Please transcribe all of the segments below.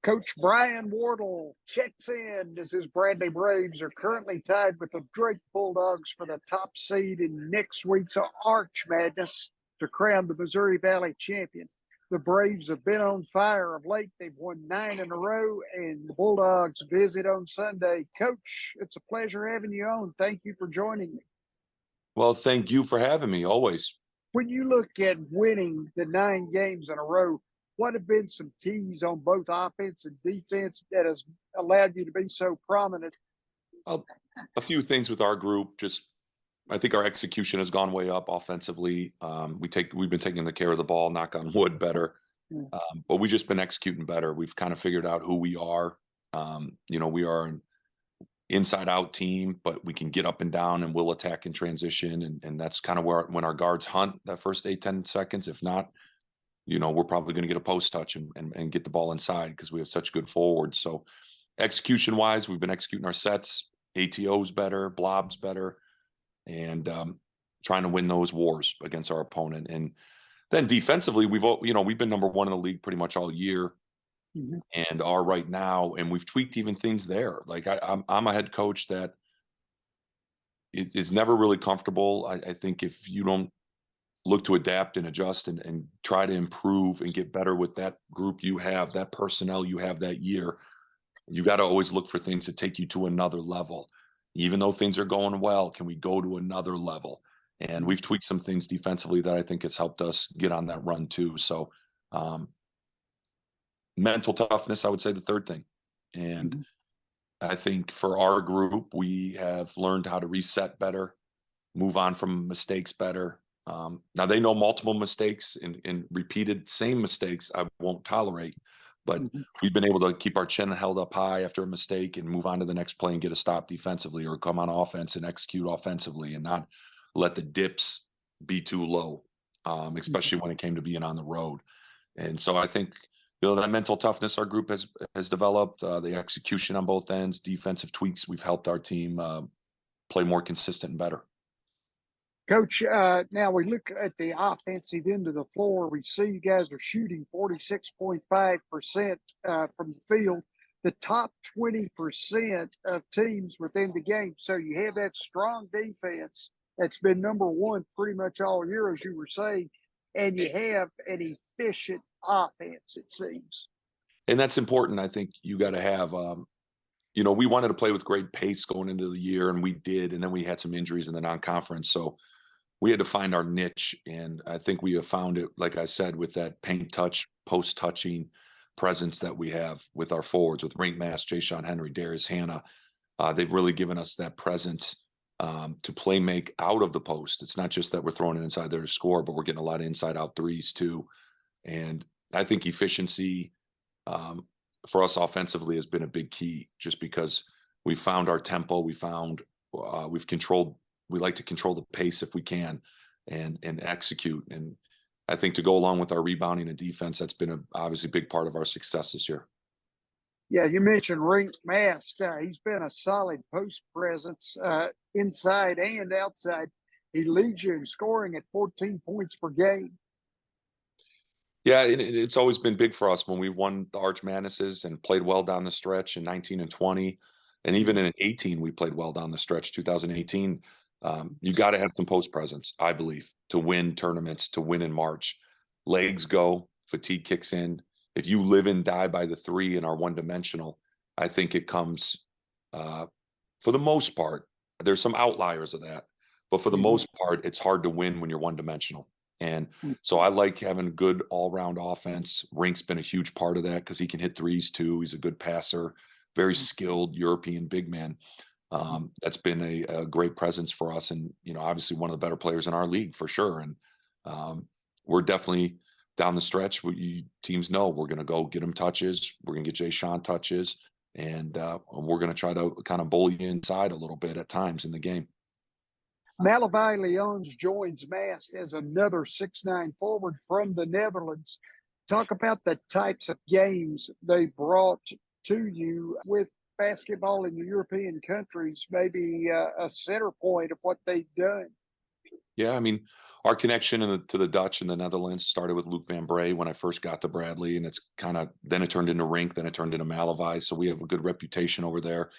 Coach Brian Wardle checks in as his Bradley Braves are currently tied with the Drake Bulldogs for the top seed in next week's Arch Madness to crown the Missouri Valley champion. The Braves have been on fire of late. They've won 9 in a row, and the Bulldogs visit on Sunday. Coach, it's a pleasure having you on. Thank you for joining me. Well, thank you for having me, always. When you look at winning the 9 games in a row, what have been some keys on both offense and defense that has allowed you to be so prominent? A few things with our group. I think our execution has gone way up offensively. We've been taking the care of the ball, knock on wood, better. But we've just been executing better. We've kind of figured out who we are. We are an inside-out team, but we can get up and down and we'll attack in transition. And that's kind of when our guards hunt that first 8-10 seconds. If not, we're probably going to get a post touch and get the ball inside because we have such good forwards. So execution-wise, we've been executing our sets, ATOs better, blobs better, and trying to win those wars against our opponent. And then defensively, we've been number one in the league pretty much all year, and are right now. And we've tweaked even things there. Like I'm a head coach that is never really comfortable. I think if you don't look to adapt and adjust and try to improve and get better with that group you have, that personnel you have that year, you got to always look for things to take you to another level. Even though things are going well, can we go to another level? And we've tweaked some things defensively that I think has helped us get on that run too. So mental toughness, I would say the third thing. And I think for our group, we have learned how to reset better, move on from mistakes better. Now they know multiple mistakes and repeated same mistakes I won't tolerate, but we've been able to keep our chin held up high after a mistake and move on to the next play and get a stop defensively or come on offense and execute offensively and not let the dips be too low, especially when it came to being on the road. And so I think, that mental toughness our group has developed, the execution on both ends, defensive tweaks, we've helped our team play more consistent and better. Coach, now we look at the offensive end of the floor. We see you guys are shooting 46.5% from the field, the top 20% of teams within the game. So you have that strong defense that's been number one pretty much all year, as you were saying, and you have an efficient offense, it seems. And that's important. I think you got to have we wanted to play with great pace going into the year, and we did. And then we had some injuries in the non-conference. So we had to find our niche. And I think we have found it, like I said, with that paint touch, post touching presence that we have with our forwards, with Rink Mass, Jay Sean Henry, Darius Hannah. They've really given us that presence to play make out of the post. It's not just that we're throwing it inside there to score, but we're getting a lot of inside out threes too. And I think efficiency for us offensively has been a big key, just because we found our tempo. We like to control the pace if we can and execute. And I think to go along with our rebounding and defense, that's been obviously a big part of our success this year. Yeah, you mentioned Rink Mass. He's been a solid post presence inside and outside. He leads you in scoring at 14 points per game. Yeah, it's always been big for us when we've won the Arch Madnesses and played well down the stretch in 19 and 20. And even in 18, we played well down the stretch, 2018. You got to have some post presence, I believe, to win tournaments, to win in March. Legs go, fatigue kicks in. If you live and die by the three and are one-dimensional, I think it comes, for the most part, there's some outliers of that. But for the most part, it's hard to win when you're one-dimensional. And so I like having good all-round offense. Rink's been a huge part of that because he can hit threes too. He's a good passer, very skilled European big man. That's been a great presence for us, and obviously one of the better players in our league for sure. And we're definitely down the stretch. Teams know we're going to go get him touches. We're going to get Jay Sean touches, and we're going to try to kind of bully you inside a little bit at times in the game. Malavi Leons joins Mass as another 6'9" forward from the Netherlands. Talk about the types of games they brought to you with basketball in the European countries, maybe a center point of what they've done. Yeah, I mean, our connection to the Dutch and the Netherlands started with Luc van Bray when I first got to Bradley, and it's kind of then it turned into Rink, then it turned into Malavai. So we have a good reputation over there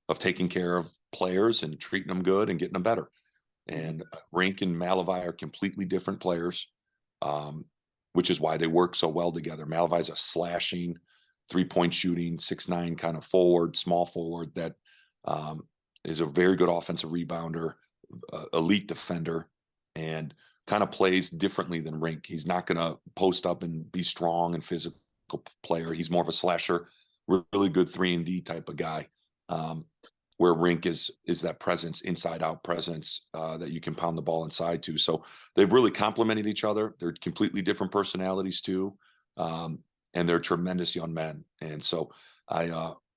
of taking care of players and treating them good and getting them better. And Rink and Malavai are completely different players, which is why they work so well together. Malavai's a slashing, 3-point shooting, 6'9" kind of forward, small forward that is a very good offensive rebounder, elite defender, and kind of plays differently than Rink. He's not going to post up and be strong and physical player. He's more of a slasher, really good 3-and-D type of guy. Where Rink is that presence, inside out presence that you can pound the ball inside to. So they've really complemented each other. They're completely different personalities too. And they're tremendous young men. And so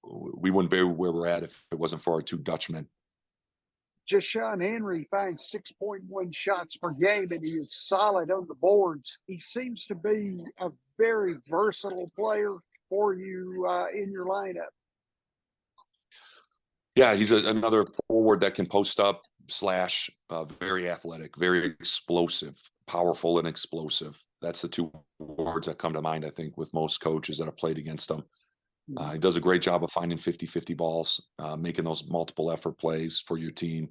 we wouldn't be where we're at if it wasn't for our two Dutchmen. Jashawn Henry finds 6.1 shots per game, and he is solid on the boards. He seems to be a very versatile player for you in your lineup. Yeah, he's another forward that can post up, slash, very athletic, very explosive, powerful and explosive. That's the two words that come to mind, I think, with most coaches that have played against him. He does a great job of finding 50-50 balls, making those multiple effort plays for your team.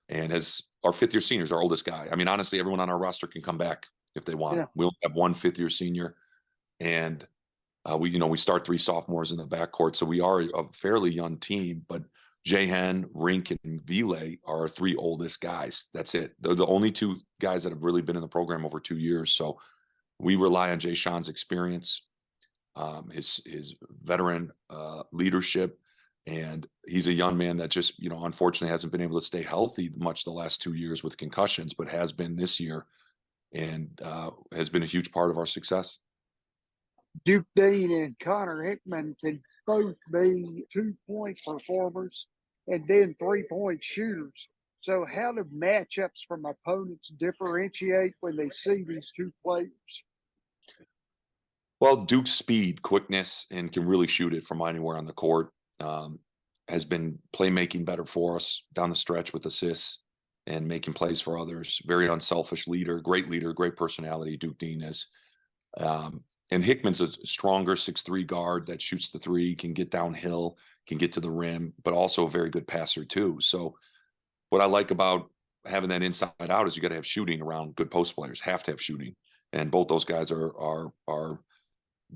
And as our fifth-year seniors, our oldest guy. I mean, honestly, everyone on our roster can come back if they want. Yeah. We'll have one fifth-year senior, and we start 3 sophomores in the backcourt, so we are a fairly young team. But Jahan, Rink, and Ville are our 3 oldest guys. That's it. They're the only 2 guys that have really been in the program over 2 years. So we rely on Jashawn's experience, his veteran leadership, and he's a young man that just, unfortunately hasn't been able to stay healthy much the last 2 years with concussions, but has been this year, and has been a huge part of our success. Duke Dean and Connor Hickman can both be 2-point performers and then 3-point shooters. So how do matchups from opponents differentiate when they see these 2 players? Well, Duke's speed, quickness, and can really shoot it from anywhere on the court has been playmaking better for us down the stretch with assists and making plays for others. Very unselfish leader, great personality, Duke Dean is. And Hickman's a stronger 6'3" guard that shoots the 3, can get downhill, can get to the rim, but also a very good passer too. So what I like about having that inside out is you got to have shooting around good post players, have to have shooting. And both those guys are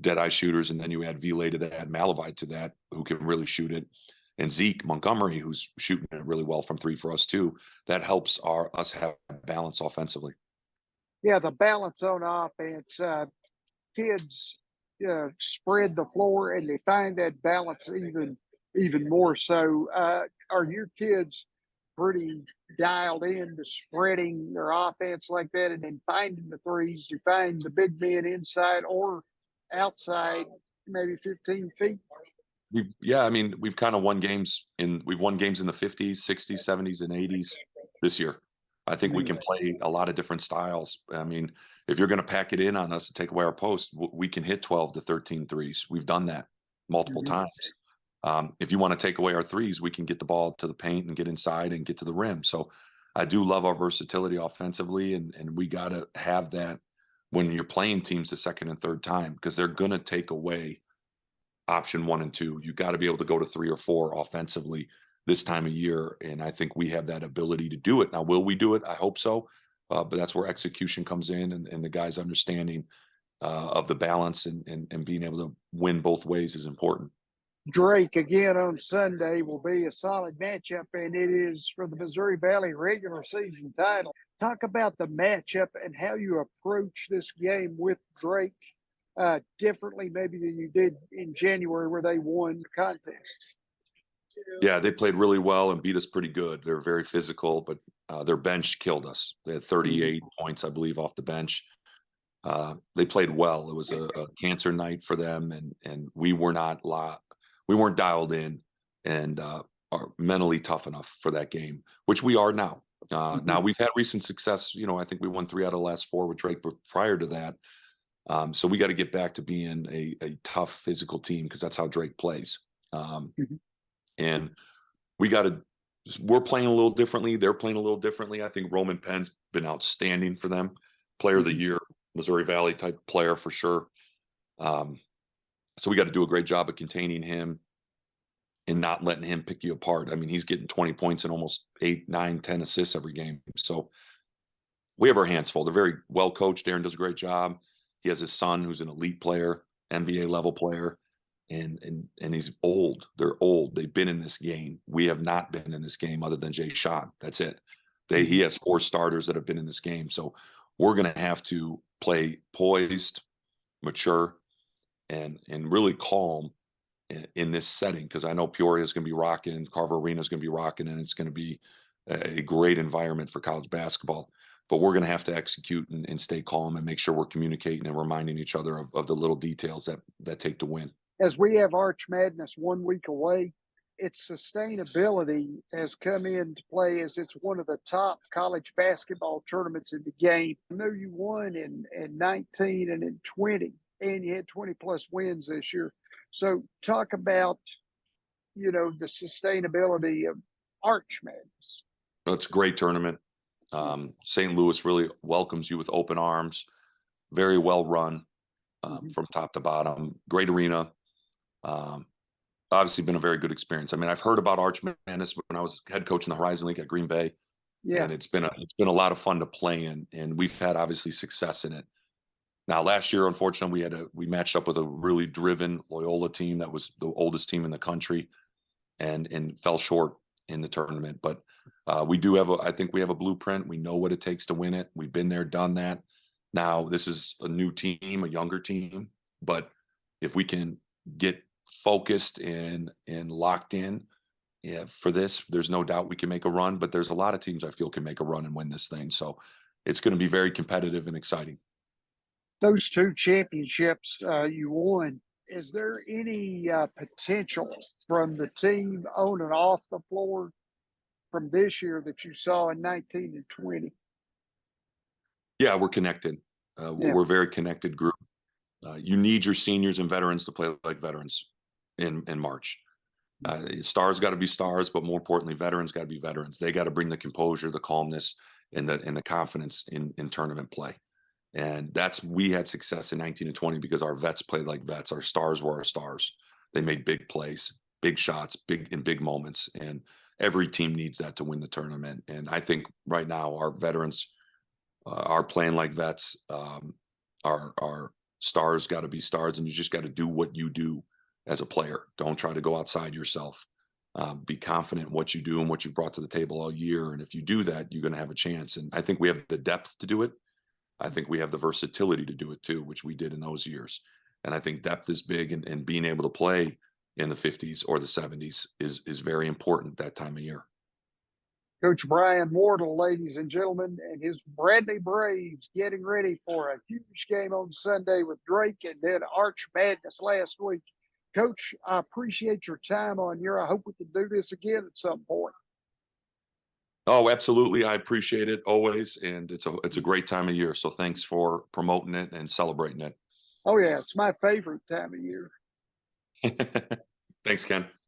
dead-eye shooters. And then you add Ville to that, Malavai to that, who can really shoot it. And Zeke Montgomery, who's shooting it really well from 3 for us too. That helps us have balance offensively. Yeah, the balance on offense. Kids spread the floor and they find that balance even more so. Are your kids pretty dialed in to spreading their offense like that and then finding the threes? You find the big men inside or outside, maybe 15 feet? I mean, we've kind of won games in the 50s, 60s, 70s, and 80s this year. I think we can play a lot of different styles. I mean, if you're going to pack it in on us to take away our post, we can hit 12 to 13 threes. We've done that multiple times. If you want to take away our threes, we can get the ball to the paint and get inside and get to the rim. So I do love our versatility offensively, and we got to have that when you're playing teams the second and third time, because they're going to take away option 1 and 2. You got to be able to go to 3 or 4 offensively this time of year, and I think we have that ability to do it. Now, will we do it? I hope so, but that's where execution comes in, and the guys' understanding of the balance and being able to win both ways is important. Drake again on Sunday will be a solid matchup, and it is for the Missouri Valley regular season title. Talk about the matchup and how you approach this game with Drake differently maybe than you did in January where they won the contest. Yeah, they played really well and beat us pretty good. They're very physical, but their bench killed us. They had 38 points, I believe, off the bench. They played well. It was a cancer night for them, and we weren't dialed in and are mentally tough enough for that game, which we are now. Now we've had recent success. I think we won 3 out of the last 4 with Drake, but prior to that, so we got to get back to being a tough physical team, because that's how Drake plays. And we got to we're playing a little differently. They're playing a little differently. I think Roman Penn's been outstanding for them. Player of the year, Missouri Valley type player for sure. So we got to do a great job of containing him and not letting him pick you apart. I mean, he's getting 20 points and almost 8, 9, 10 assists every game. So we have our hands full. They're very well coached. Aaron does a great job. He has his son who's an elite player, NBA level player, and he's old. They're old. They've been in this game. We have not been in this game other than Jay Sean. That's it. He has 4 starters that have been in this game. So we're going to have to play poised, mature, and really calm in this setting, because I know Peoria is going to be rocking, Carver Arena is going to be rocking, and it's going to be a great environment for college basketball. But we're going to have to execute and stay calm and make sure we're communicating and reminding each other of the little details that take to win. As we have Arch Madness 1 week away, its sustainability has come into play as it's one of the top college basketball tournaments in the game. I know you won in 19 and in 20, and you had 20 plus wins this year. So talk about, the sustainability of Arch Madness. Well, it's a great tournament. St. Louis really welcomes you with open arms. Very well run from top to bottom. Great arena. Obviously been a very good experience. I mean, I've heard about Arch Madness when I was head coach in the Horizon League at Green Bay. Yeah. And it's been a lot of fun to play in, and we've had obviously success in it. Now, last year, unfortunately, we matched up with a really driven Loyola team that was the oldest team in the country, and fell short in the tournament. But we do have I think we have a blueprint. We know what it takes to win it. We've been there, done that. Now, this is a new team, a younger team, but if we can get focused and locked in, for this, there's no doubt we can make a run. But there's a lot of teams I feel can make a run and win this thing. So it's going to be very competitive and exciting. Those 2 championships you won, is there any potential from the team on and off the floor from this year that you saw in 19 and 20? Yeah, we're connected. We're a very connected group. You need your seniors and veterans to play like veterans in March. Stars got to be stars, but more importantly, veterans got to be veterans. They got to bring the composure, the calmness, and the confidence in tournament play. And we had success in 19 and 20 because our vets played like vets. Our stars were our stars. They made big plays, big shots, big moments. And every team needs that to win the tournament. And I think right now our veterans are playing like vets. Our stars got to be stars, and you just got to do what you do as a player. Don't try to go outside yourself. Be confident in what you do and what you've brought to the table all year. And if you do that, you're going to have a chance. And I think we have the depth to do it. I think we have the versatility to do it too, which we did in those years. And I think depth is big, and being able to play in the 50s or the 70s is very important that time of year. Coach Brian Wardle, ladies and gentlemen, and his Bradley Braves getting ready for a huge game on Sunday with Drake, and then Arch Madness last week. Coach, I appreciate your time on here. I hope we can do this again at some point. Oh, absolutely. I appreciate it always. And it's a great time of year. So thanks for promoting it and celebrating it. Oh, yeah. It's my favorite time of year. Thanks, Ken.